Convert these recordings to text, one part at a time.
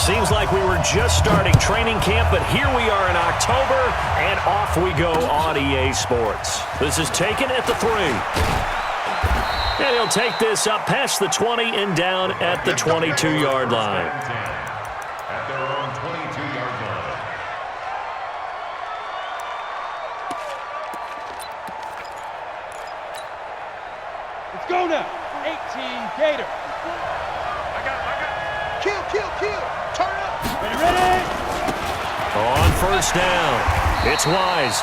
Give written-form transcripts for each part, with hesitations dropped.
Seems like we were just starting training camp, but here we are in October, and off we go on EA Sports. This is taken at the 3. And he'll take this up past the 20 and down at the 22-yard line. At their own 22-yard line. Let's go now. 18 Gator. I got it. Kill. Turn up. Ready. On first down, it's Wise.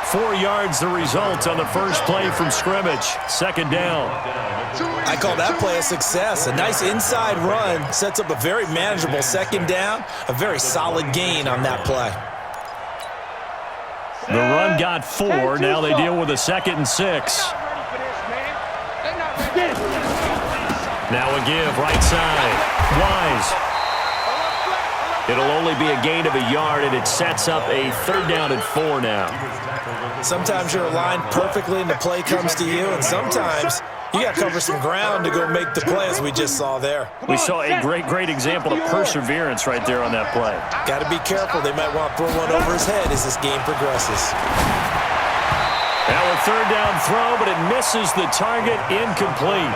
4 yards the result on the first play from scrimmage. Second down. I call that play a success. A nice inside run sets up a very manageable second down. A very solid gain on that play. The run got 4. Now they deal with a 2nd and 6. Now a give, right side. Wise. It'll only be a gain of a yard, and it sets up a 3rd down and 4 now. Sometimes you're aligned perfectly and the play comes to you, and sometimes you got to cover some ground to go make the play, as we just saw there. We saw a great example of perseverance right there on that play. Got to be careful. They might want to throw one over his head as this game progresses. Now a 3rd down throw, but it misses the target, incomplete.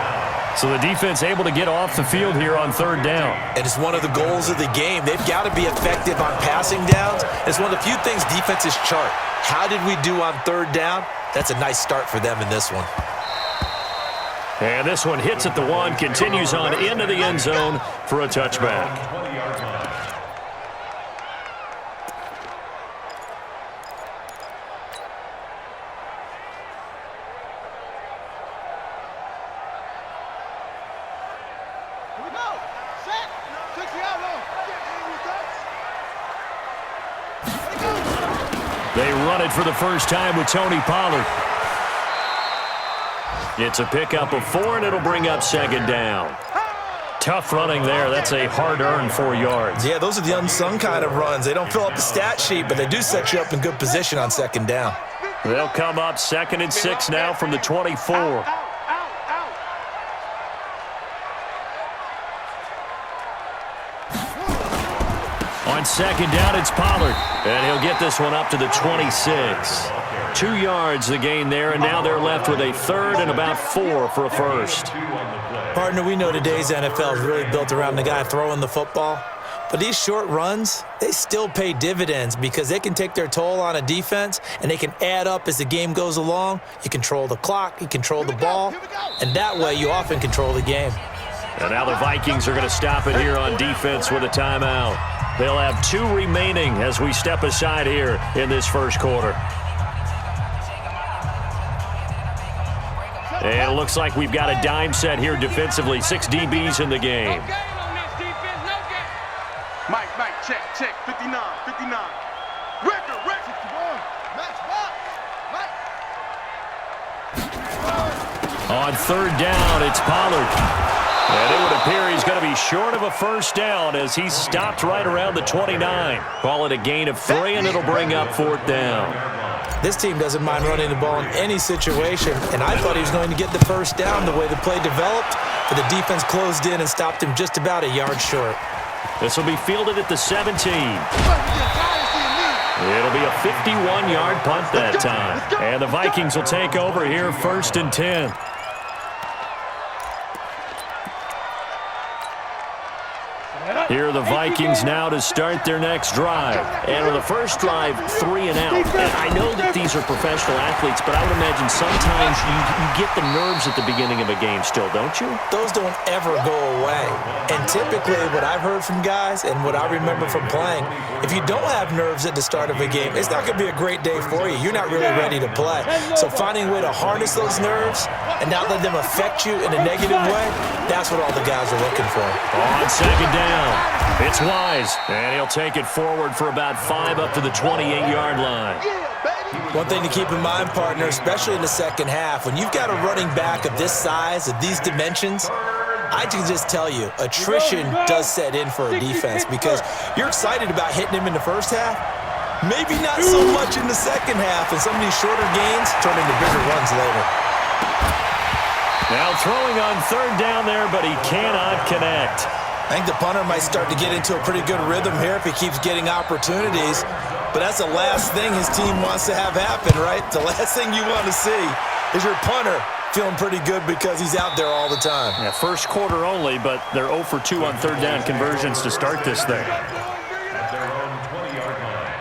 So the defense able to get off the field here on 3rd down. And it's one of the goals of the game. They've got to be effective on passing downs. It's one of the few things defenses chart. How did we do on 3rd down? That's a nice start for them in this one. And this one hits at the 1, continues on into the end zone for a touchback. They run it for the first time with Tony Pollard. It's a pickup of 4, and it'll bring up 2nd down. Tough running there. That's a hard-earned 4 yards. Yeah, those are the unsung kind of runs. They don't fill up the stat sheet, but they do set you up in good position on 2nd down. They'll come up 2nd and 6 now from the 24. On 2nd down, it's Pollard. And he'll get this one up to the 26. 2 yards the gain there, and now they're left with a 3rd and about 4 for a first. Partner, we know today's NFL is really built around the guy throwing the football. But these short runs, they still pay dividends because they can take their toll on a defense, and they can add up as the game goes along. You control the clock, you control the ball, and that way you often control the game. And now the Vikings are going to stop it here on defense with a timeout. They'll have 2 remaining as we step aside here in this first quarter. And it looks like we've got a dime set here defensively. 6 DBs in the game. Mike, check, 59. Record. On 3rd down, it's Pollard. And it would appear he's going to be short of a first down as he's stopped right around the 29. Call it a gain of 3, and it'll bring up 4th down. This team doesn't mind running the ball in any situation, and I thought he was going to get the first down the way the play developed, but the defense closed in and stopped him just about a yard short. This will be fielded at the 17. It'll be a 51-yard punt that time. And the Vikings will take over here 1st and 10. Here are the Vikings now to start their next drive. And on the first drive, 3 and out. And I know that these are professional athletes, but I would imagine sometimes you get the nerves at the beginning of a game still, don't you? Those don't ever go away. And typically what I've heard from guys and what I remember from playing, if you don't have nerves at the start of a game, it's not going to be a great day for you. You're not really ready to play. So finding a way to harness those nerves and not let them affect you in a negative way, that's what all the guys are looking for. On 2nd down. It's Wise, and he'll take it forward for about 5 up to the 28-yard line. One thing to keep in mind, partner, especially in the second half, when you've got a running back of this size, of these dimensions, I can just tell you, attrition does set in for a defense because you're excited about hitting him in the first half, maybe not so much in the second half, and some of these shorter gains turn into bigger runs later. Now throwing on 3rd down there, but he cannot connect. I think the punter might start to get into a pretty good rhythm here if he keeps getting opportunities. But that's the last thing his team wants to have happen, right? The last thing you want to see is your punter feeling pretty good because he's out there all the time. Yeah, first quarter only, but they're 0 for 2 on third down conversions to start this thing. At their own 20-yard line.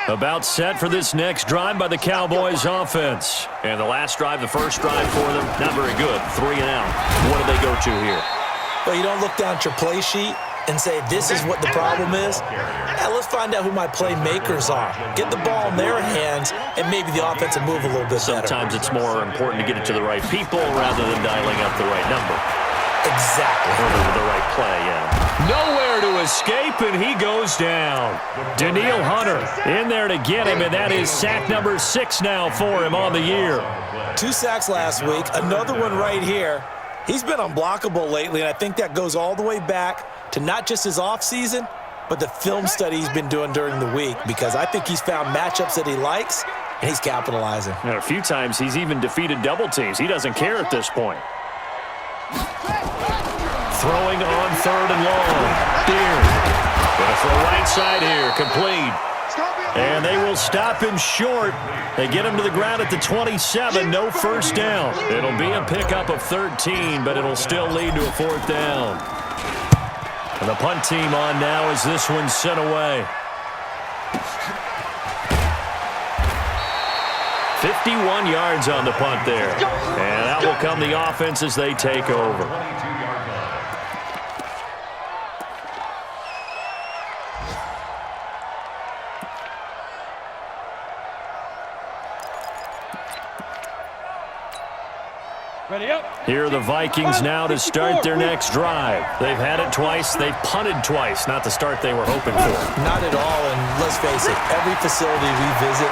About set for this next drive by the Cowboys offense. And the last drive, the first drive for them, not very good. 3 and out. What do they go to here? Well, you don't look down at your play sheet and say, this is what the problem is. Yeah, let's find out who my playmakers are. Get the ball in their hands, and maybe the offense will move a little bit better. Sometimes it's more important to get it to the right people rather than dialing up the right number. Exactly. Or the right play, yeah. Nowhere to escape, and he goes down. Danielle Hunter in there to get him, and that is sack number 6 now for him on the year. 2 sacks last week, another one right here. He's been unblockable lately, and I think that goes all the way back to not just his offseason, but the film study he's been doing during the week, because I think he's found matchups that he likes, and he's capitalizing. And a few times he's even defeated double teams. He doesn't care at this point. Throwing on 3rd and long. Deere. Gonna throw right side here. Complete. And they will stop him short. They get him to the ground at the 27. No first down. It'll be a pickup of 13, but it'll still lead to a 4th down. And the punt team on now as this one's sent away. 51 yards on the punt there. And that will come the offense as they take over. Here are the Vikings now to start their next drive. They've had it twice. They've punted twice. Not the start they were hoping for. Not at all, and let's face it, every facility we visit,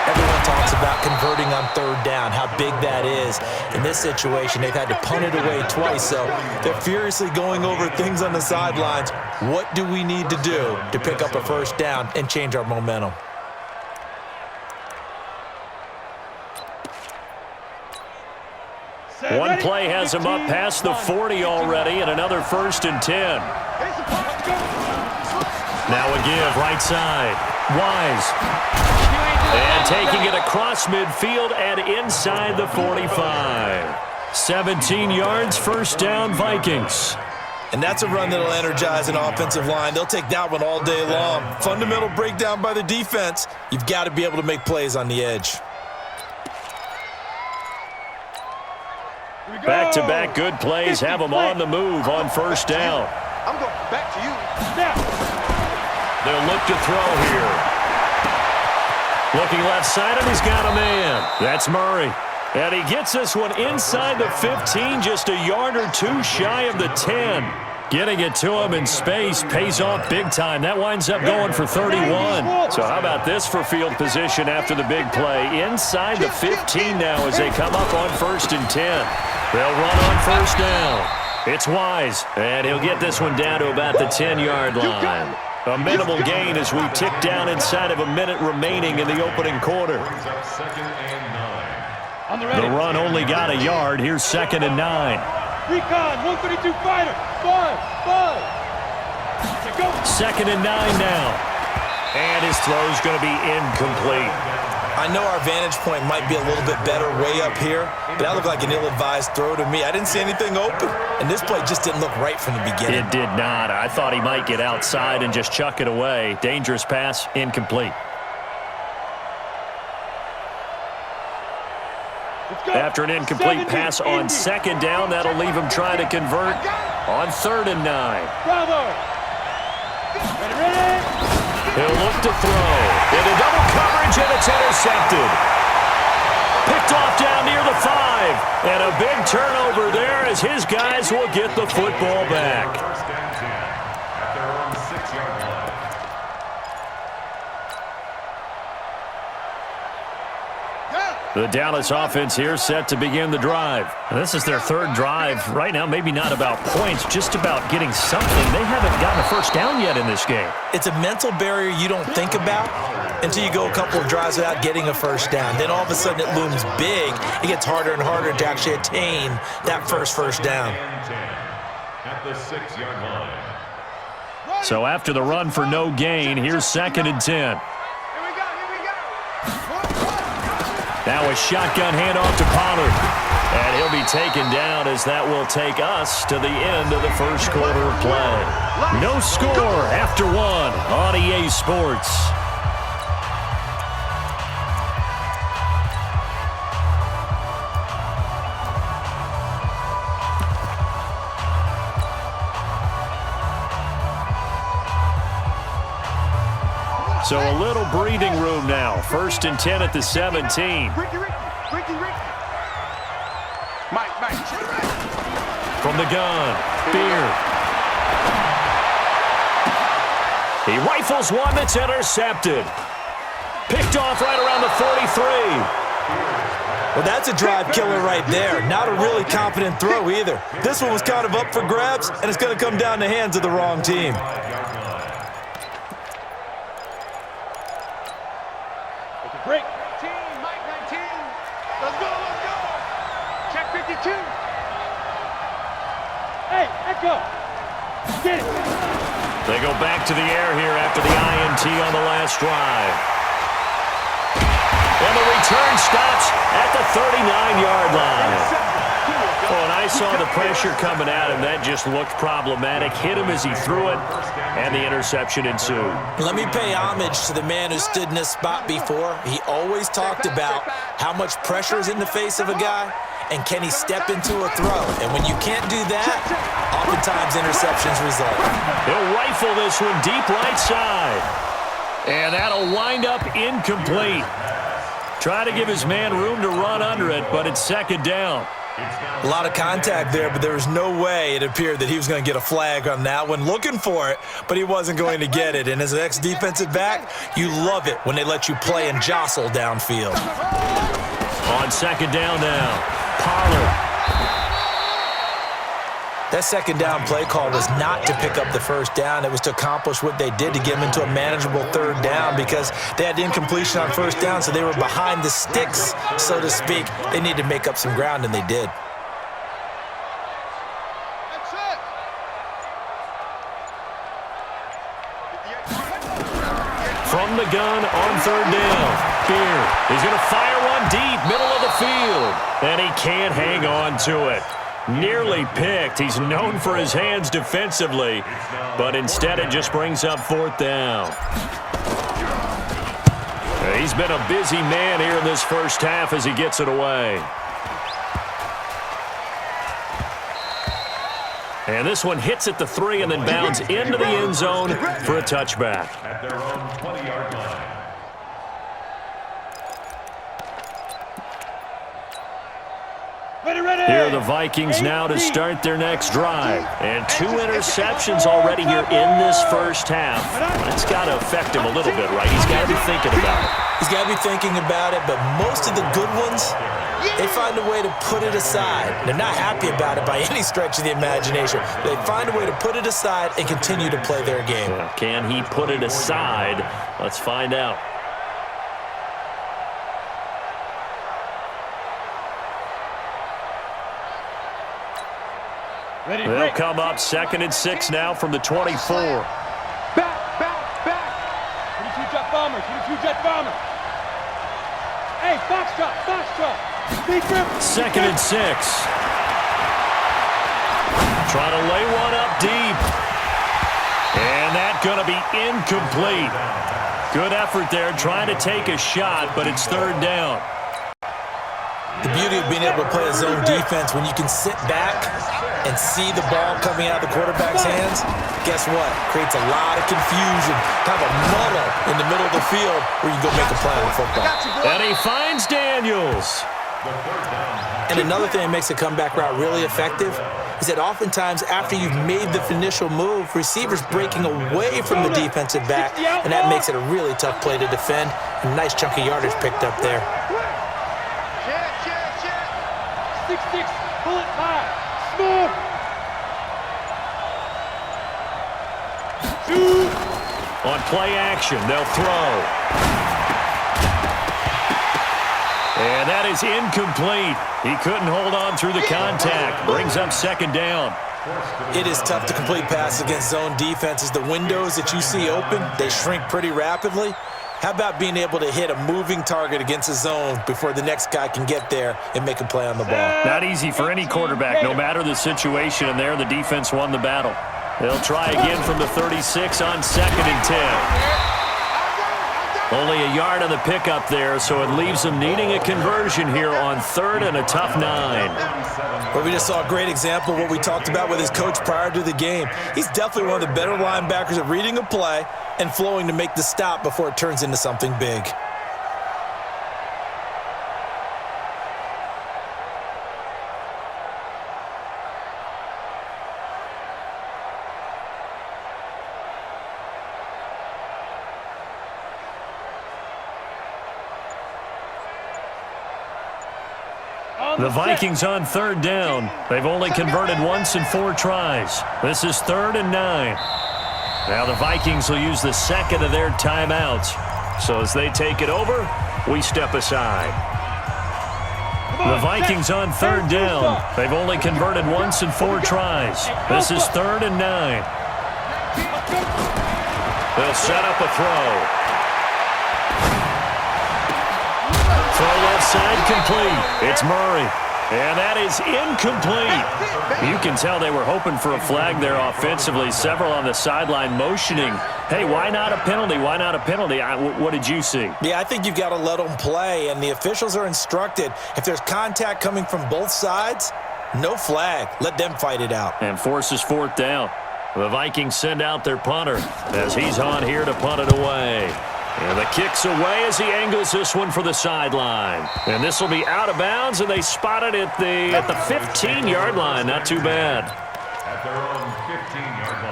everyone talks about converting on 3rd down, how big that is. In this situation, they've had to punt it away twice, so they're furiously going over things on the sidelines. What do we need to do to pick up a 1st down and change our momentum? One play has him up past the 40 already, and another 1st and 10. Now a give, right side. Wise. And taking it across midfield and inside the 45. 17 yards, 1st down, Vikings. And that's a run that'll energize an offensive line. They'll take that one all day long. Fundamental breakdown by the defense. You've got to be able to make plays on the edge. Back-to-back good plays have them on the move on 1st down. I'm going back to you. They'll look to throw here. Looking left side, and he's got a man. That's Murray. And he gets this one inside the 15, just a yard or 2 shy of the 10. Getting it to him in space pays off big time. That winds up going for 31. So how about this for field position after the big play? Inside the 15 now as they come up on 1st and 10. They'll run on 1st down. It's Wise, and he'll get this one down to about the 10-yard line. A minimal gain as we tick down inside of a minute remaining in the opening quarter. The run only got a yard. Here's 2nd and 9. Recon, 132 fighter. 5. 2nd and 9 now. And his throw's going to be incomplete. I know our vantage point might be a little bit better way up here, but that looked like an ill-advised throw to me. I didn't see anything open, and this play just didn't look right from the beginning. It did not. I thought he might get outside and just chuck it away. Dangerous pass, incomplete. After an incomplete pass on 2nd down, that'll leave him trying to convert on 3rd and 9. Bravo. Ready. He'll look to throw. Into double coverage, and it's intercepted. Picked off down near the 5. And a big turnover there as his guys will get the football back. 1st and 10 at their own 6-yard line. The Dallas offense here set to begin the drive. And this is their 3rd drive. Right now, maybe not about points, just about getting something. They haven't gotten a 1st down yet in this game. It's a mental barrier you don't think about, until you go a couple of drives without getting a first down. Then all of a sudden it looms big. It gets harder and harder to actually attain that first down. At the 6-yard line. So after the run for no gain, here's 2nd and 10. Now a shotgun handoff to Pollard. And he'll be taken down as that will take us to the end of the first quarter of play. No score after 1 on EA Sports. So a little breathing room now. 1st and 10 at the 17. From the gun, Beard. He rifles one that's intercepted. Picked off right around the 43. Well, that's a drive killer right there. Not a really confident throw either. This one was kind of up for grabs, and it's going to come down the hands of the wrong team. Break. 19, Mike 19. Let's go. Check 52. Hey, Echo. Get it. They go back to the air here after the INT on the last drive. And the return stops at the 39-yard line. Oh, and I saw the pressure coming at him. That just looked problematic. Hit him as he threw it, and the interception ensued. Let me pay homage to the man who stood in this spot before. He always talked about how much pressure is in the face of a guy, and can he step into a throw? And when you can't do that, oftentimes interceptions result. He'll rifle this one deep right side. And that'll wind up incomplete. Try to give his man room to run under it, but it's 2nd down. A lot of contact there, but there was no way it appeared that he was going to get a flag on that one. Looking for it, but he wasn't going to get it. And as an ex-defensive back, you love it when they let you play and jostle downfield. On 2nd down now, Pollard. That 2nd down play call was not to pick up the first down. It was to accomplish what they did to get them into a manageable 3rd down because they had incompletion on 1st down, so they were behind the sticks, so to speak. They needed to make up some ground, and they did. From the gun on 3rd down. Beard is going to fire one deep, middle of the field. And he can't hang on to it. Nearly picked. He's known for his hands defensively, but instead it just brings up 4th down. He's been a busy man here in this first half as he gets it away. And this one hits at the 3 and then bounds into the end zone for a touchback. At their own 20-yard line. Here are the Vikings now to start their next drive. And 2 interceptions already here in this first half. That's got to affect him a little bit, right? He's got to be thinking about it. He's got to be thinking about it, but most of the good ones, they find a way to put it aside. They're not happy about it by any stretch of the imagination. They find a way to put it aside and continue to play their game. Can he put it aside? Let's find out. They'll come up 2nd and 6 now from the 24. Back. 22 jet bombers. Hey, Foxtrot. 2nd and 6. Trying to lay one up deep. And that's going to be incomplete. Good effort there, trying to take a shot, but it's 3rd down. The beauty of being able to play a zone defense when you can sit back and see the ball coming out of the quarterback's hands, guess what? Creates a lot of confusion, kind of a muddle in the middle of the field where you go make a play on the football. And he finds Daniels. And another thing that makes a comeback route really effective is that oftentimes after you've made the initial move, receivers breaking away from the defensive back, and that makes it a really tough play to defend. A nice chunk of yardage picked up there. 6-6, pull it high, smooth. 2. On play action, they'll throw. And that is incomplete. He couldn't hold on through the contact. Brings up second down. It is tough to complete passes against zone defenses. The windows that you see open, they shrink pretty rapidly. How about being able to hit a moving target against a zone before the next guy can get there and make a play on the ball? Not easy for any quarterback, no matter the situation, and there the defense won the battle. They'll try again from the 36 on 2nd and 10. Only a yard on the pickup there, so it leaves them needing a conversion here on 3rd and a tough 9. Well, we just saw a great example of what we talked about with his coach prior to the game. He's definitely one of the better linebackers at reading a play and flowing to make the stop before it turns into something big. The Vikings on 3rd down. They've only converted once in 4 tries. This is 3rd and 9. Now the Vikings will use the second of their timeouts. So as they take it over, we step aside. The Vikings on 3rd down. They've only converted once in 4 tries. This is 3rd and 9. They'll set up a throw. Throw left side complete. It's Murray. And that is incomplete. You can tell they were hoping for a flag there offensively. Several on the sideline motioning. Hey, why not a penalty? Why not a penalty? What did you see? Yeah, I think you've got to let them play, and the officials are instructed. If there's contact coming from both sides, no flag. Let them fight it out. And forces 4th down. The Vikings send out their punter as he's on here to punt it away. And the kick's away as he angles this one for the sideline. And this will be out of bounds, and they spot it at the 15-yard line. Not too bad. At their own 15-yard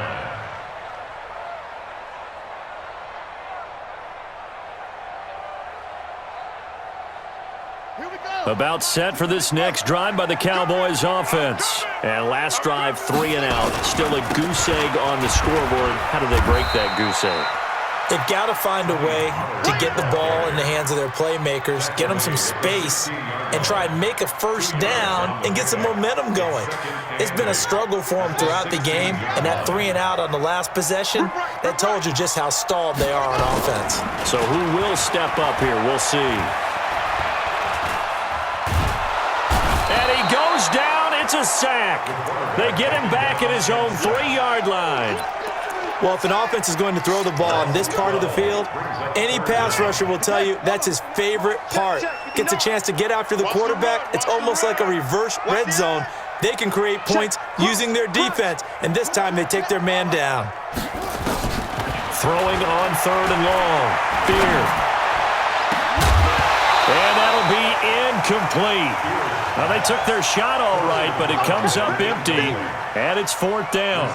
line. About set for this next drive by the Cowboys offense. And last drive, 3 and out. Still a goose egg on the scoreboard. How do they break that goose egg? They've got to find a way to get the ball in the hands of their playmakers, get them some space, and try and make a first down and get some momentum going. It's been a struggle for them throughout the game, and that 3 and out on the last possession, that told you just how stalled they are on offense. So who will step up here? We'll see. And he goes down. It's a sack. They get him back at his own 3-yard line. Well, if an offense is going to throw the ball in this part of the field, any pass rusher will tell you that's his favorite part. Gets a chance to get after the quarterback. It's almost like a reverse red zone. They can create points using their defense, and this time they take their man down. Throwing on 3rd and long. Fear. And that'll be incomplete. Now, they took their shot all right, but it comes up empty, and it's 4th down.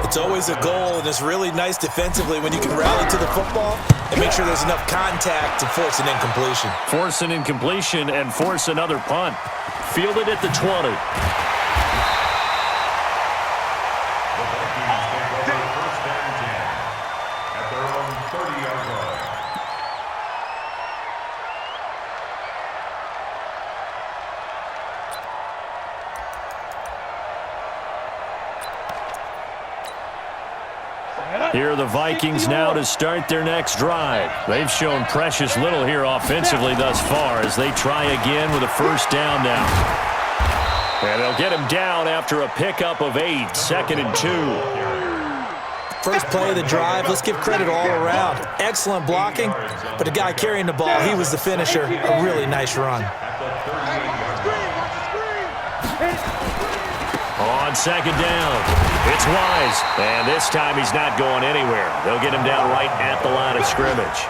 It's always a goal, and it's really nice defensively when you can rally to the football and make sure there's enough contact to force an incompletion. Force an incompletion and force another punt. Fielded at the 20. At their own 30-yard line. Here are the Vikings now to start their next drive. They've shown precious little here offensively thus far as they try again with a first down now. And they'll get him down after a pickup of 8, 2nd and 2. First play of the drive, let's give credit all around. Excellent blocking, but the guy carrying the ball, he was the finisher. A really nice run. On 2nd down. It's Wise, and this time he's not going anywhere. They'll get him down right at the line of scrimmage.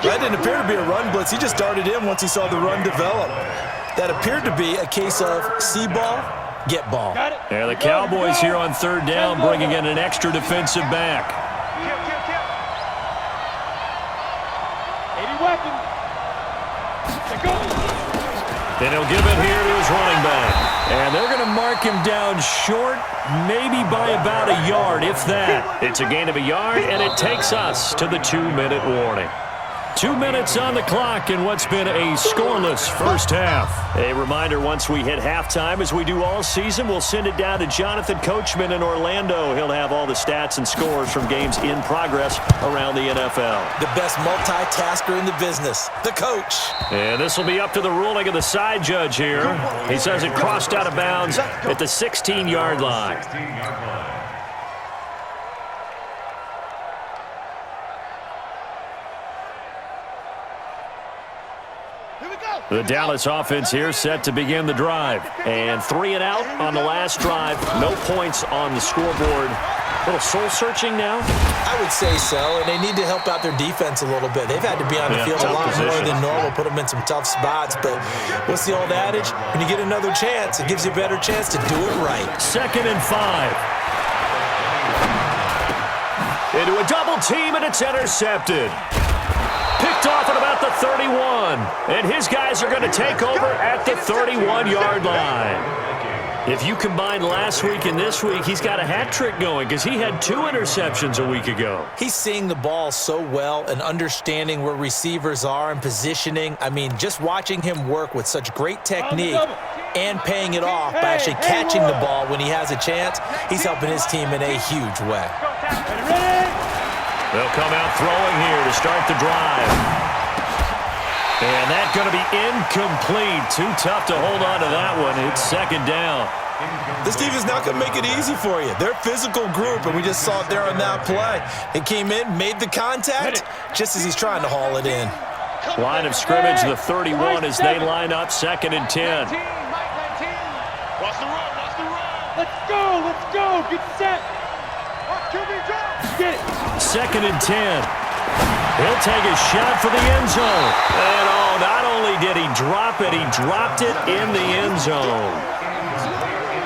That didn't appear to be a run blitz. He just darted in once he saw the run develop. That appeared to be a case of see ball, get ball. And the Cowboys here on 3rd down bringing in an extra defensive back. 80 weapons. And he'll give it here to his running back. And they're going to mark him down short, maybe by about a yard, if that. It's a gain of a yard, and it takes us to the 2-minute warning. 2 minutes on the clock in what's been a scoreless first half. A reminder, once we hit halftime, as we do all season, we'll send it down to Jonathan Coachman in Orlando. He'll have all the stats and scores from games in progress around the NFL. The best multitasker in the business, the coach. And this will be up to the ruling of the side judge here. He says it crossed out of bounds at the 16-yard line. The Dallas offense here set to begin the drive. And 3 and out on the last drive. No points on the scoreboard. A little soul-searching now? I would say so, and they need to help out their defense a little bit. They've had to be on the field a lot more than normal, put them in some tough spots. But what's the old adage? When you get another chance, it gives you a better chance to do it right. 2nd and 5. Into a double team, and it's intercepted. Picked off at about the 31. And his guys are going to take over at the 31-yard line. If you combine last week and this week, he's got a hat trick going because he had 2 interceptions a week ago. He's seeing the ball so well and understanding where receivers are and positioning. I mean, just watching him work with such great technique and paying it off by actually catching the ball when he has a chance, he's helping his team in a huge way. They'll come out throwing here to start the drive. And that's going to be incomplete. Too tough to hold on to that one. It's 2nd down. This team is not going to make it easy for you. They're a physical group, and we just saw it there on that play. It came in, made the contact, just as he's trying to haul it in. Line of scrimmage, the 31 as they line up, 2nd and 10. Watch the run, watch the run. Let's go, get set. Get it. 2nd and 10. He'll take a shot for the end zone. And not only did he drop it, he dropped it in the end zone.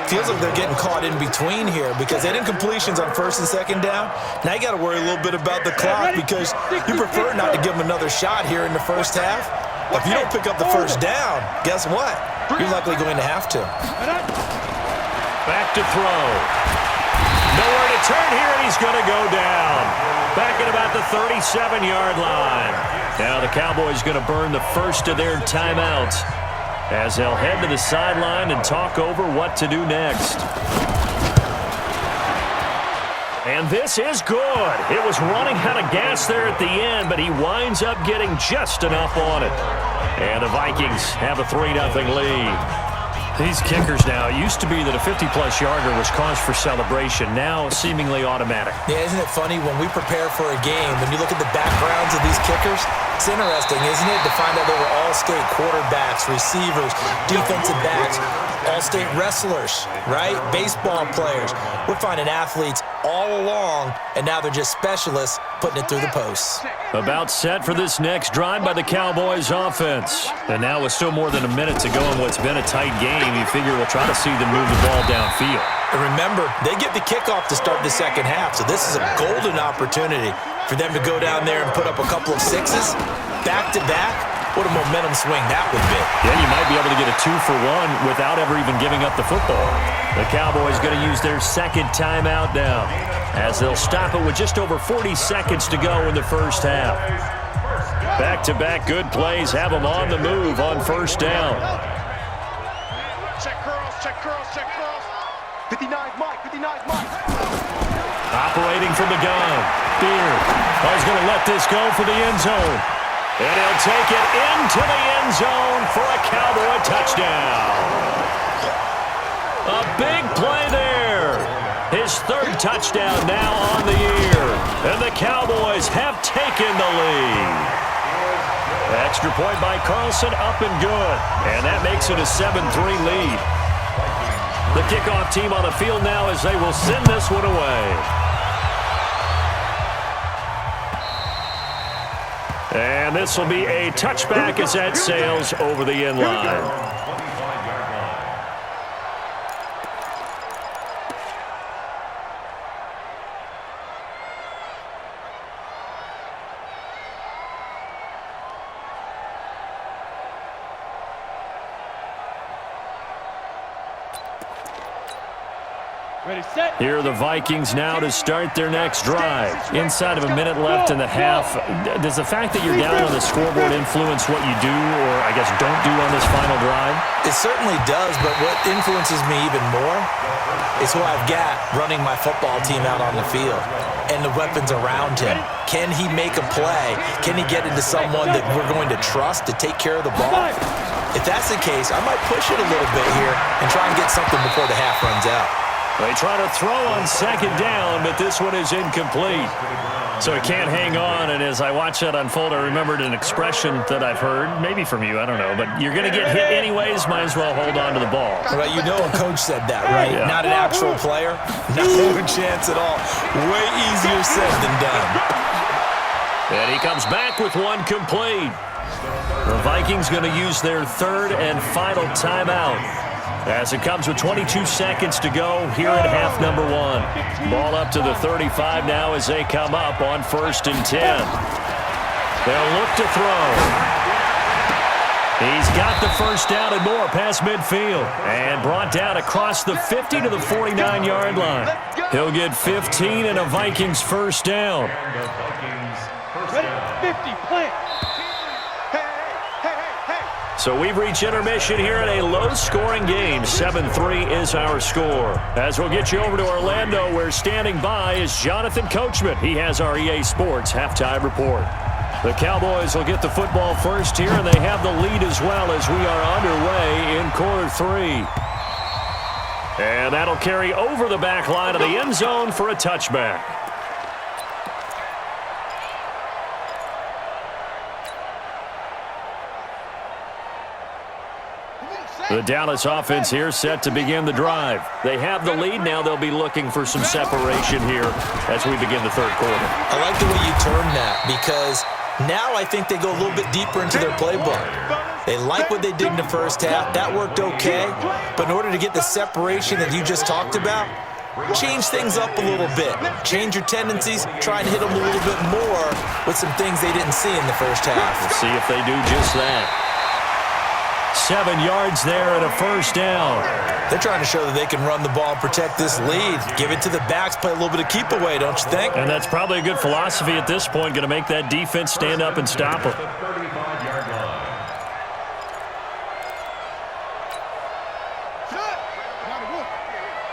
Feels like they're getting caught in between here because they didn't completions on 1st and 2nd down. Now you got to worry a little bit about the clock because you prefer not to give them another shot here in the first half. If you don't pick up the 1st down, guess what? You're likely going to have to. Back to throw. Nowhere to turn here, and he's going to go down. Back at about the 37-yard line. Now the Cowboys going to burn the first of their timeouts as they'll head to the sideline and talk over what to do next. And this is good. It was running out of gas there at the end, but he winds up getting just enough on it. And the Vikings have a 3-0 lead. These kickers now, it used to be that a 50-plus yarder was cause for celebration, now seemingly automatic. Yeah, isn't it funny when we prepare for a game, when you look at the backgrounds of these kickers, it's interesting, isn't it, to find out they were all-state quarterbacks, receivers, defensive backs, all-state wrestlers, right? Baseball players. We're finding athletes all along, and now they're just specialists putting it through the posts. About set for this next drive by the Cowboys offense. And now with still more than a minute to go in what's been a tight game, you figure we'll try to see them move the ball downfield. And remember, they get the kickoff to start the second half, so this is a golden opportunity for them to go down there and put up a couple of sixes back-to-back. What a momentum swing that would be. Yeah, you might be able to get a 2-for-1 without ever even giving up the football. The Cowboys going to use their second timeout now as they'll stop it with just over 40 seconds to go in the first half. Back-to-back good plays have them on the move on 1st down. Check cross, check cross, check cross. 59 Mike, 59 Mike. Operating from the gun. Beard. He's going to let this go for the end zone. And he'll take it into the end zone for a Cowboy touchdown. A big play there. His 3rd touchdown now on the year. And the Cowboys have taken the lead. Extra point by Carlson, up and good. And that makes it a 7-3 lead. The kickoff team on the field now as they will send this one away. And this will be a touchback as that sails over the end line. Here are the Vikings now to start their next drive. Inside of a minute left in the half. Does the fact that you're down on the scoreboard influence what you do, or I guess don't do on this final drive? It certainly does, but what influences me even more is who I've got running my football team out on the field and the weapons around him. Can he make a play? Can he get into someone that we're going to trust to take care of the ball? If that's the case, I might push it a little bit here and try and get something before the half runs out. They try to throw on second down, but this one is incomplete. So he can't hang on, and as I watch that unfold, I remembered an expression that I've heard, maybe from you, I don't know, but you're going to get hit anyways, might as well hold on to the ball. Well, you know a coach said that, right? Yeah. Not an actual player. No chance at all. Way easier said than done. And he comes back with one complete. The Vikings going to use their third and final timeout as it comes with 22 seconds to go here at half number one. Ball up to the 35 now as they come up on 1st and 10. They'll look to throw. He's got the first down and more past midfield and brought down across the 50 to the 49-yard line. He'll get 15 and a Vikings first down. 50, plant. So we've reached intermission here in a low-scoring game. 7-3 is our score. As we'll get you over to Orlando, where standing by is Jonathan Coachman. He has our EA Sports halftime report. The Cowboys will get the football first here, and they have the lead as well as we are underway in quarter three. And that'll carry over the back line of the end zone for a touchback. The Dallas offense here set to begin the drive. They have the lead. Now they'll be looking for some separation here as we begin the third quarter. I like the way you term that because now I think they go a little bit deeper into their playbook. They like what they did in the first half. That worked okay. But in order to get the separation that you just talked about, change things up a little bit. Change your tendencies. Try and hit them a little bit more with some things they didn't see in the first half. We'll see if they do just that. 7 yards there and a first down. They're trying to show that they can run the ball and protect this lead. Give it to the backs, play a little bit of keep away, don't you think? And that's probably a good philosophy at this point, going to make that defense stand up and stop them.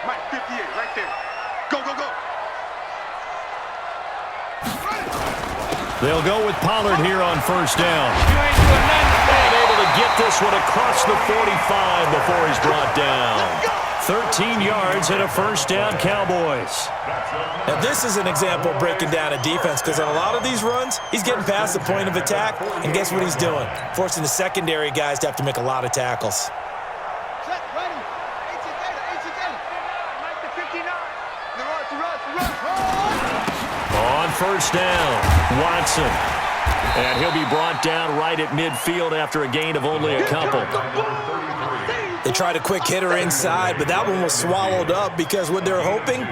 Mike, 58, right there. Go, go, go. They'll go with Pollard here on first down. And able to get this one across the 45 before he's brought down. 13 yards and a first down, Cowboys. Now this is an example of breaking down a defense because on a lot of these runs, he's getting past the point of attack, and guess what he's doing? Forcing the secondary guys to have to make a lot of tackles. On first down, Watson. And he'll be brought down right at midfield after a gain of only a couple. They tried a quick hitter inside, but that one was swallowed up because what they're hoping,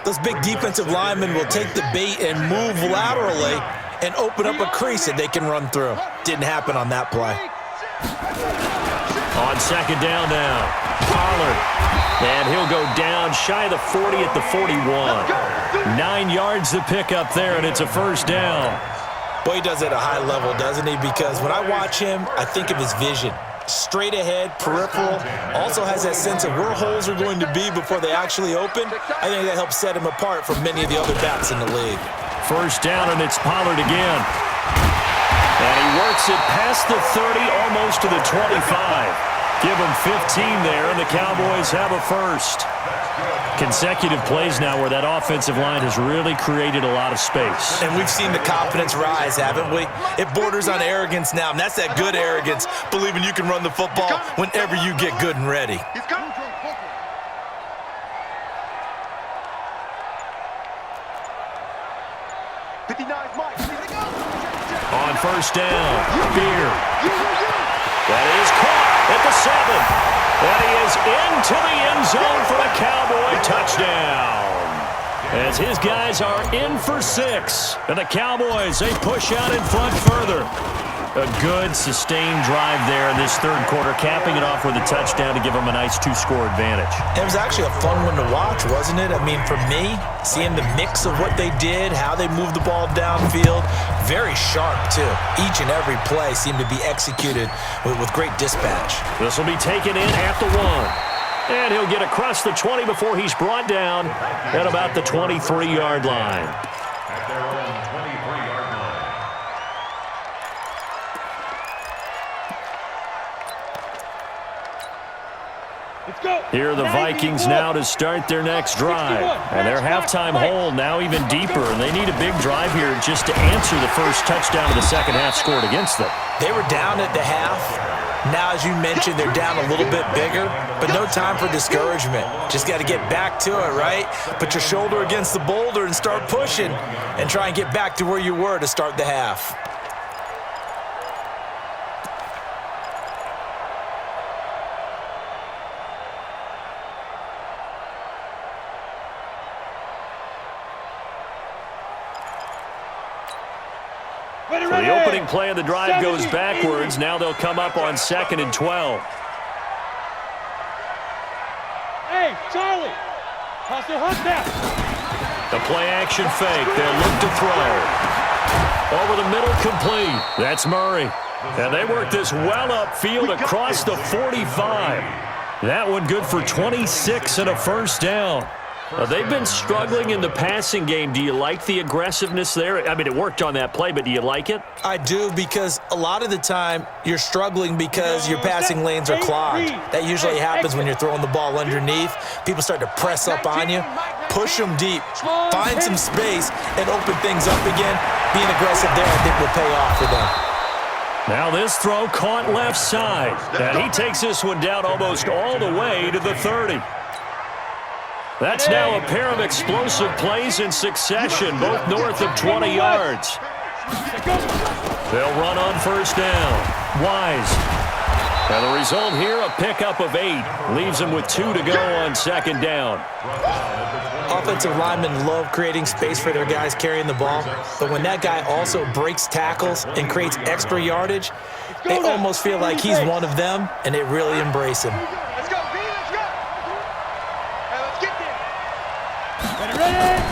those big defensive linemen will take the bait and move laterally and open up a crease that they can run through. Didn't happen on that play. On second down now, Pollard. And he'll go down shy of the 40 at the 41. 9 yards to pick up there, and it's a first down. Boy, he does it at a high level, doesn't he? Because when I watch him, I think of his vision. Straight ahead, peripheral, also has that sense of where holes are going to be before they actually open. I think that helps set him apart from many of the other backs in the league. First down, and it's Pollard again. And he works it past the 30, almost to the 25. Give him 15 there, and the Cowboys have a first. Consecutive plays now where that offensive line has really created a lot of space. And we've seen the confidence rise, haven't we? It borders on arrogance now, and that's that good arrogance, believing you can run the football whenever you get good and ready. He's coming. On first down, Beer. That is caught at the 7. And he is into the end zone for a Cowboy touchdown. As his guys are in for 6. And the Cowboys, they push out in front further. A good, sustained drive there in this third quarter, capping it off with a touchdown to give them a nice 2-score advantage. It was actually a fun one to watch, wasn't it? I mean, for me, seeing the mix of what they did, how they moved the ball downfield, very sharp, too. Each and every play seemed to be executed with great dispatch. This will be taken in at the 1. And he'll get across the 20 before he's brought down at about the 23-yard line. At their own 23-yard line. Here are the Vikings now to start their next drive. And their halftime hole now even deeper, and they need a big drive here just to answer the first touchdown of the second half scored against them. They were down at the half. Now, as you mentioned, they're down a little bit bigger, but no time for discouragement. Just got to get back to it, right? Put your shoulder against the boulder and start pushing and try and get back to where you were to start the half. So the opening play of the drive goes backwards. Now they'll come up on 2nd and 12. Hey, Charlie. Pass the hunt down. The play action fake. They'll look to throw. Over the middle, complete. That's Murray. And they work this well upfield across the 45. That one good for 26 and a first down. They've been struggling in the passing game. Do you like the aggressiveness there? I mean, it worked on that play, but do you like it? I do, because a lot of the time you're struggling because your passing lanes are clogged. That usually happens when you're throwing the ball underneath. People start to press up on you. Push them deep. Find some space and open things up again. Being aggressive there, I think, will pay off for them. Now this throw caught left side. And he takes this one down almost all the way to the 30. That's now a pair of explosive plays in succession, both north of 20 yards. They'll run on first down. Wise. And the result here, a pickup of 8. Leaves them with 2 to go on second down. Offensive linemen love creating space for their guys carrying the ball, but when that guy also breaks tackles and creates extra yardage, they almost feel like he's one of them, and they really embrace him. Let's go, B, let's go. Hey, let's get there. Ready?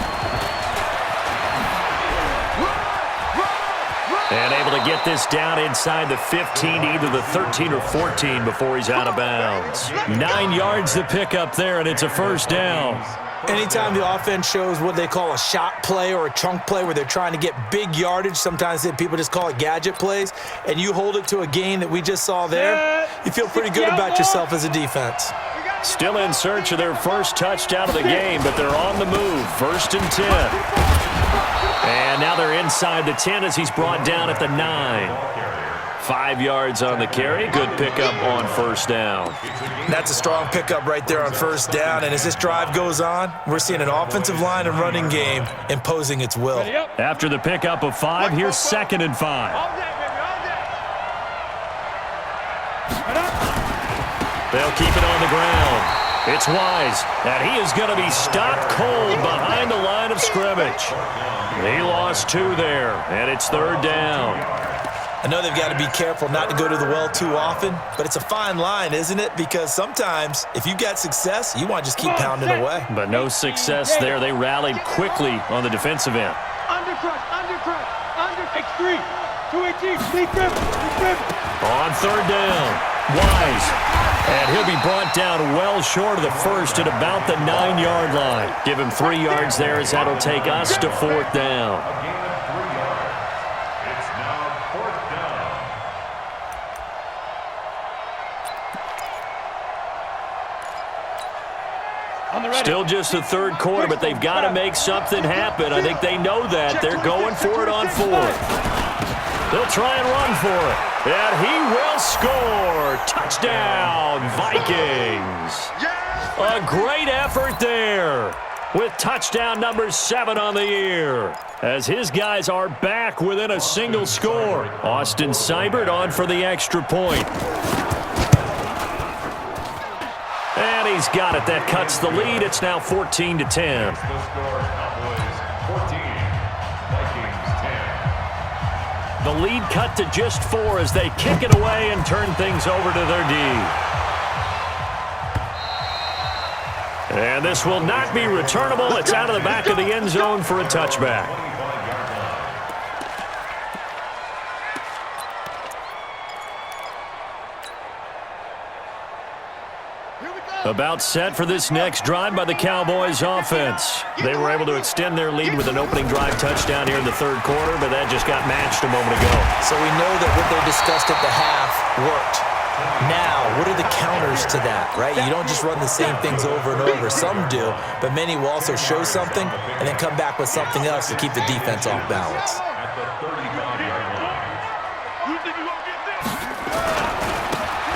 And able to get this down inside the 15, either the 13 or 14 before he's out of bounds. 9 yards to pick up there, and it's a first down. Anytime the offense shows what they call a shot play or a chunk play where they're trying to get big yardage, sometimes people just call it gadget plays, and you hold it to a gain that we just saw there, you feel pretty good about yourself as a defense. Still in search of their first touchdown of the game, but they're on the move. 1st and 10. And now they're inside the 10 as he's brought down at the 9. 5 yards on the carry. Good pickup on first down. That's a strong pickup right there on first down. And as this drive goes on, we're seeing an offensive line and running game imposing its will. After the pickup of 5, here's 2nd and 5. They'll keep it on the ground. It's Wise, and he is going to be stopped cold behind the line of scrimmage. He lost 2 there, and it's 3rd down. I know they've got to be careful not to go to the well too often, but it's a fine line, isn't it? Because sometimes, if you got success, you want to just keep pounding away. But no success there. They rallied quickly on the defensive end. Under, X3, 218, sneak grip. On 3rd down, Wise. And he'll be brought down well short of the first at about the 9-yard line. Give him 3 yards there as that'll take us to 4th down. Still just the 3rd quarter, but they've got to make something happen. I think they know that. They're going for it on 4th. They'll try and run for it. And he will score. Touchdown, Vikings. A great effort there with touchdown number 7 on the year, as his guys are back within a single score. Austin Seibert on for the extra point. And he's got it. That cuts the lead. It's now 14 to 10. The lead cut to just 4 as they kick it away and turn things over to their D. And this will not be returnable. It's out of the back of the end zone for a touchback. About set for this next drive by the Cowboys offense. They were able to extend their lead with an opening drive touchdown here in the third quarter, but that just got matched a moment ago. So we know that what they discussed at the half worked. Now, what are the counters to that, right? You don't just run the same things over and over. Some do, but many will also show something and then come back with something else to keep the defense off balance.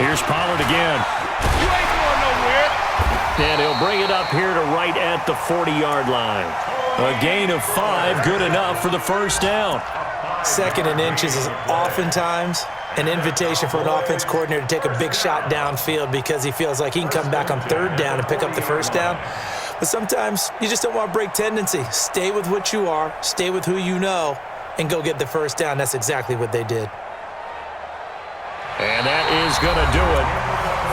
Here's Pollard again. You ain't going nowhere. And he'll bring it up here to right at the 40-yard line. A gain of 5, good enough for the first down. 2nd and inches is oftentimes an invitation for an offense coordinator to take a big shot downfield because he feels like he can come back on 3rd down and pick up the first down. But sometimes you just don't want to break tendency. Stay with what you are, stay with who you know, and go get the first down. That's exactly what they did. And that is going to do it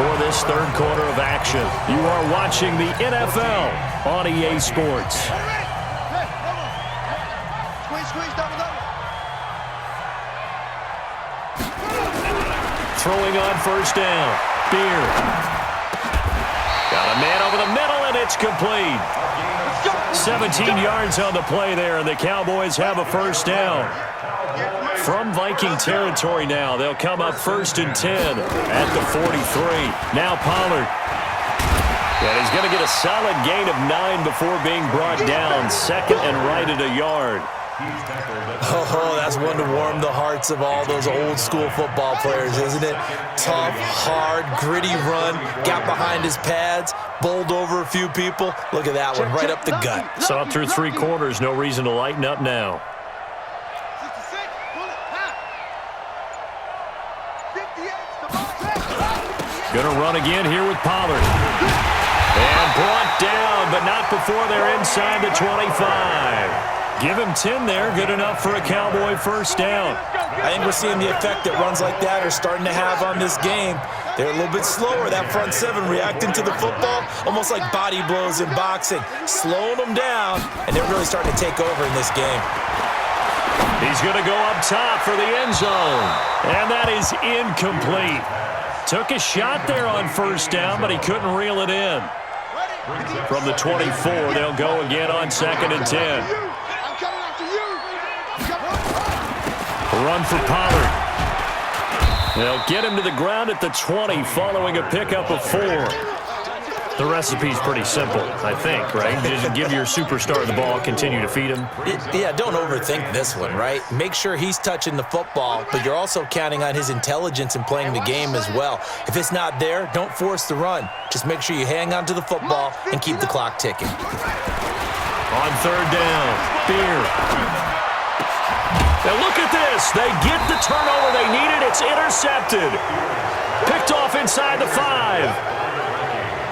for this third quarter of action. You are watching the NFL on EA Sports. Squeeze, double. Throwing on first down. Beer. Got a man over the middle, and it's complete. 17 yards on the play there, and the Cowboys have a first down. From Viking territory now, they'll come up 1st and 10 at the 43. Now Pollard. And he's going to get a solid gain of 9 before being brought down. 2nd and right at a yard. Oh, that's one to warm the hearts of all those old school football players, isn't it? Tough, hard, gritty run, got behind his pads, bowled over a few people. Look at that one, right up the gut. Saw it through 3 quarters, no reason to lighten up now. Gonna run again here with Pollard. And brought down, but not before they're inside the 25. Give him 10 there, good enough for a Cowboy first down. I think we're seeing the effect that runs like that are starting to have on this game. They're a little bit slower, that front 7 reacting to the football, almost like body blows in boxing, slowing them down, and they're really starting to take over in this game. He's going to go up top for the end zone, and that is incomplete. Took a shot there on first down, but he couldn't reel it in. From the 24, they'll go again on 2nd and 10. Run for Pollard. They'll get him to the ground at the 20 following a pickup of 4. The recipe's pretty simple, I think, right? Just give your superstar the ball, continue to feed him. Yeah, don't overthink this one, right? Make sure he's touching the football, but you're also counting on his intelligence in playing the game as well. If it's not there, don't force the run. Just make sure you hang on to the football and keep the clock ticking. On 3rd down, Beer. Now look at this. They get the turnover they needed. It's intercepted. Picked off inside the 5.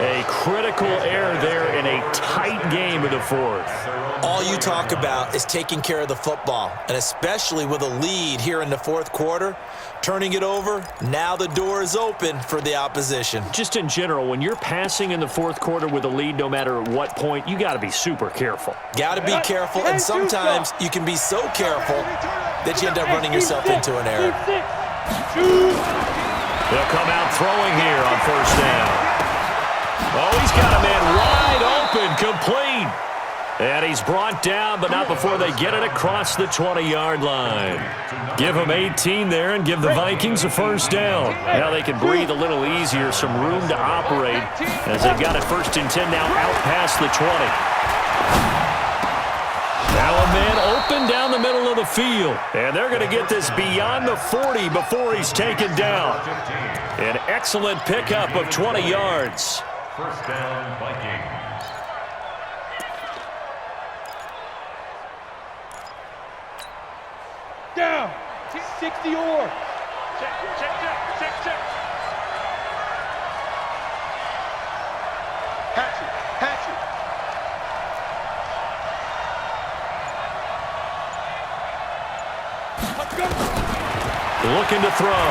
A critical error there in a tight game of the 4th. All you talk about is taking care of the football, and especially with a lead here in the 4th quarter, turning it over, now the door is open for the opposition. Just in general, when you're passing in the 4th quarter with a lead, no matter at what point, you got to be super careful. Got to be careful, and sometimes you can be so careful that you end up running yourself into an error. They'll come out throwing here on first down. Oh, he's got a man wide open, complete. And he's brought down, but not before they get it across the 20-yard line. Give them 18 there and give the Vikings a first down. Now they can breathe a little easier, some room to operate as they've got it 1st and 10 now out past the 20. Now a man open down the middle of the field. And they're going to get this beyond the 40 before he's taken down. An excellent pickup of 20 yards. First down, Vikings. Down. 60 or. Check. Hatchet. Let's go. Looking to throw.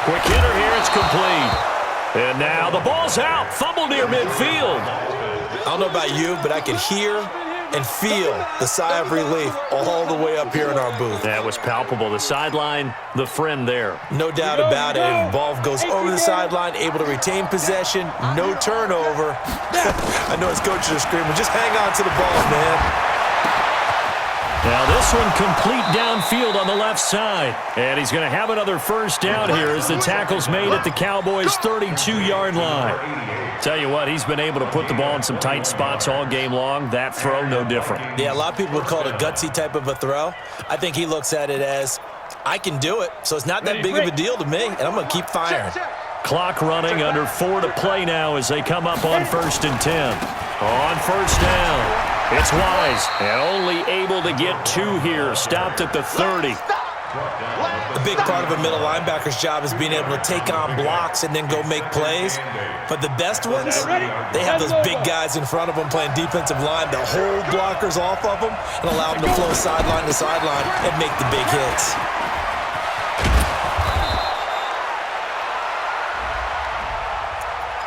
Quick hitter here. It's complete. And now the ball's out. Fumble near midfield. I don't know about you, but I could hear and feel the sigh of relief all the way up here in our booth. That was palpable. The sideline, the friend there. No doubt about it. The ball goes over the sideline, able to retain possession, no turnover. I know his coaches are screaming, just hang on to the ball, man. Now this one complete downfield on the left side. And he's going to have another first down here as the tackle's made at the Cowboys' 32-yard line. Tell you what, he's been able to put the ball in some tight spots all game long. That throw, no different. Yeah, a lot of people would call it a gutsy type of a throw. I think he looks at it as, I can do it, so it's not that big of a deal to me, and I'm going to keep firing. Clock running, under 4 to play now as they come up on 1st and 10. On first down. It's Wise, and only able to get 2 here. Stopped at the 30. A big part of a middle linebacker's job is being able to take on blocks and then go make plays. But the best ones, they have those big guys in front of them playing defensive line that hold blockers off of them and allow them to flow sideline to sideline and make the big hits.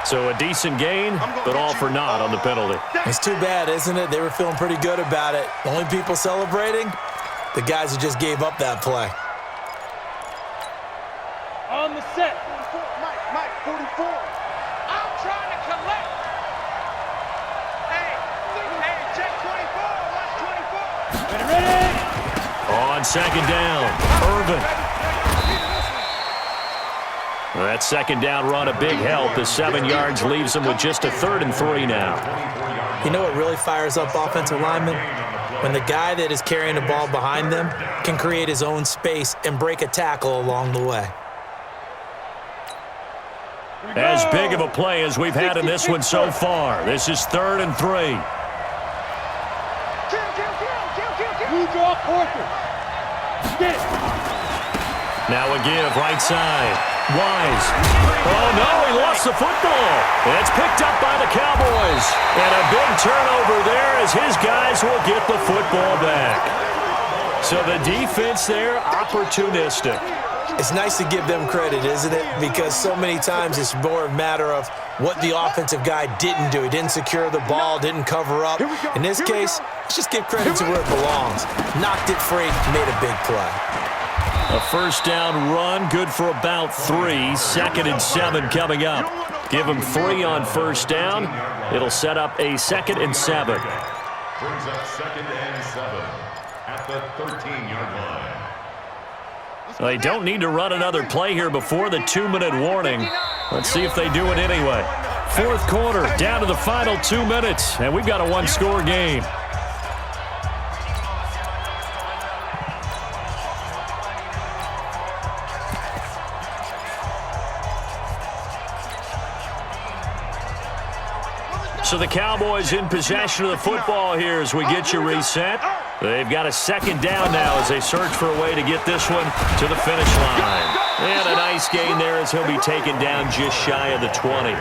So a decent gain, but all for naught on the penalty. It's too bad, isn't it? They were feeling pretty good about it. The only people celebrating, the guys who just gave up that play. On the set. 44, Mike, 44. I'm trying to collect. Hey, check 24. Watch 24. Ready? On second down, Irvin. That second down run, a big help. The 7 yards leaves them with just a 3rd and 3 now. You know what really fires up offensive linemen? When the guy that is carrying the ball behind them can create his own space and break a tackle along the way. As big of a play as we've had in this one so far. This is 3rd and 3. Now a give, right side. Wise. Oh, no, he lost the football. It's picked up by the Cowboys. And a big turnover there as his guys will get the football back. So the defense there, opportunistic. It's nice to give them credit, isn't it? Because so many times it's more a matter of what the offensive guy didn't do. He didn't secure the ball, didn't cover up. In this case, let's just give credit to where it belongs. Knocked it free, made a big play. A first down run, good for about 3. 2nd and 7 coming up. Give them 3 on first down. It'll set up a 2nd and 7. Brings up 2nd and 7 at the 13-yard line. They don't need to run another play here before the 2-minute warning. Let's see if they do it anyway. 4th quarter, down to the final 2 minutes, and we've got a 1-score game. So the Cowboys in possession of the football here as we get you reset. They've got a 2nd down now as they search for a way to get this one to the finish line. And a nice gain there as he'll be taken down just shy of the 20.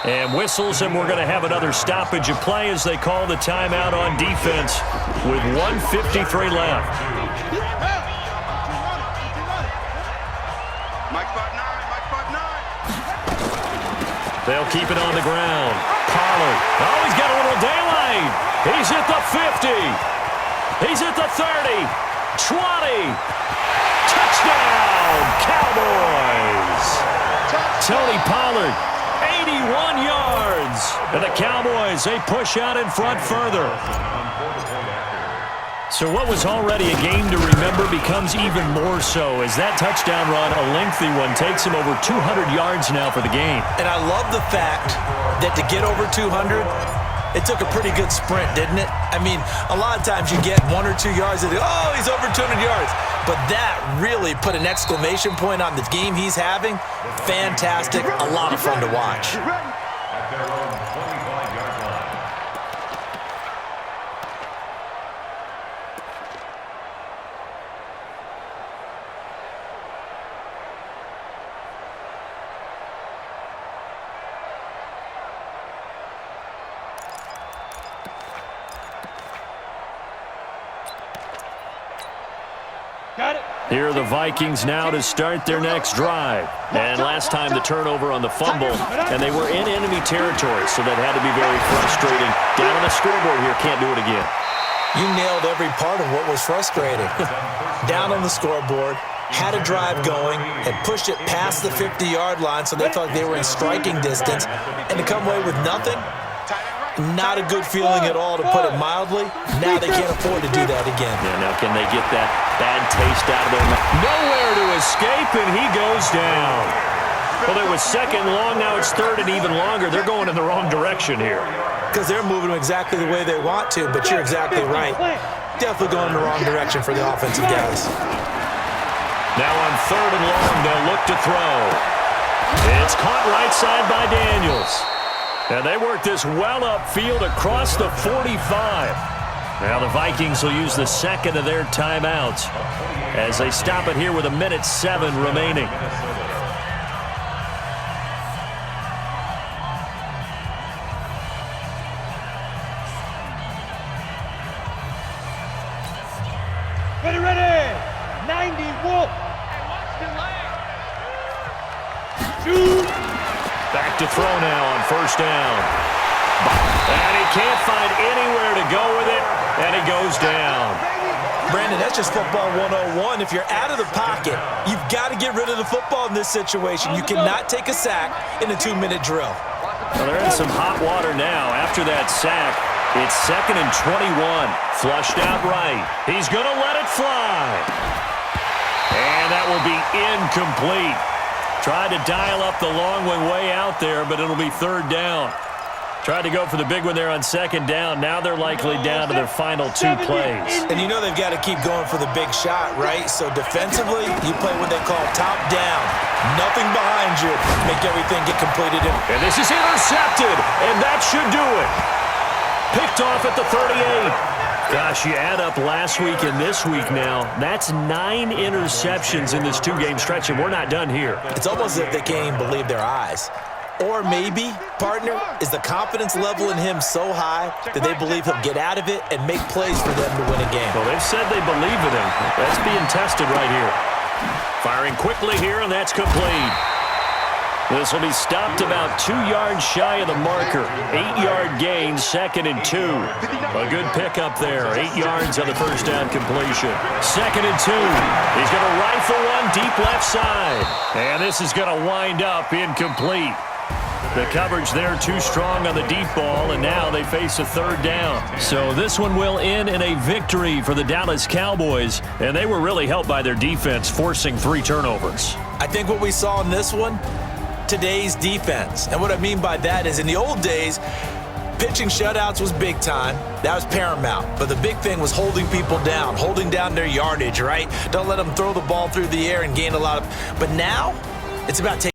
And whistles, and we're going to have another stoppage of play as they call the timeout on defense with 1:53 left. They'll keep it on the ground. Pollard. Oh, he's got a little daylight. He's at the 50. He's at the 30. 20. Touchdown, Cowboys. Tony Pollard, 81 yards. And the Cowboys, they push out in front further. So what was already a game to remember becomes even more so as that touchdown run, a lengthy one, takes him over 200 yards now for the game. And I love the fact that to get over 200, it took a pretty good sprint, didn't it? I mean, a lot of times you get 1 or 2 yards and oh, he's over 200 yards. But that really put an exclamation point on the game he's having. Fantastic, a lot of fun to watch. At their own 25-yard line. Got it. Here are the Vikings now to start their next drive. And last time the turnover on the fumble, and they were in enemy territory, so that had to be very frustrating. Down on the scoreboard here, can't do it again. You nailed every part of what was frustrating. Down on the scoreboard, had a drive going, had pushed it past the 50-yard line so they felt like they were in striking distance, and to come away with nothing, not a good feeling at all, to put it mildly. Now they can't afford to do that again. Yeah, now can they get that bad taste out of their mouth? Nowhere to escape, and he goes down. Well, it was second long, now it's third and even longer. They're going in the wrong direction here. Because they're moving exactly the way they want to, but you're exactly right. Definitely going in the wrong direction for the offensive guys. Now on third and long, they'll look to throw. It's caught right side by Daniels. And they work this well upfield across the 45. Now the Vikings will use the second of their timeouts as they stop it here with 1:07 remaining. Ready, 90 Wolf. Back to throw now on first down. And he can't find anywhere to go with it, and he goes down. Brandon, that's just football 101. If you're out of the pocket, you've got to get rid of the football in this situation. You cannot take a sack in a 2-minute drill. Well, they're in some hot water now. After that sack, it's 2nd and 21. Flushed out right. He's going to let it fly. And that will be incomplete. Tried to dial up the long one way out there, but it'll be third down. Tried to go for the big one there on second down. Now they're likely down to their final 2 plays. And you know they've got to keep going for the big shot, right? So defensively, you play what they call top down. Nothing behind you. Make everything get completed. And this is intercepted, and that should do it. Picked off at the 38. Gosh, you add up last week and this week now, that's 9 interceptions in this 2-game stretch, and we're not done here. It's almost as if they can't even believe their eyes. Or maybe, partner, is the confidence level in him so high that they believe he'll get out of it and make plays for them to win a game. Well, they've said they believe in him. That's being tested right here. Firing quickly here, and that's complete. This will be stopped about 2 yards shy of the marker. 8-yard gain, 2nd and 2. A good pickup there. 8 yards on the first down completion. 2nd and 2. He's going to rifle one deep left side. And this is going to wind up incomplete. The coverage there too strong on the deep ball, and now they face a third down. So this one will end in a victory for the Dallas Cowboys, and they were really helped by their defense, forcing 3 turnovers. I think what we saw in this one, today's defense. And what I mean by that is in the old days, pitching shutouts was big time. That was paramount. But the big thing was holding people down, holding down their yardage, right? Don't let them throw the ball through the air and gain a lot of. But now, it's about taking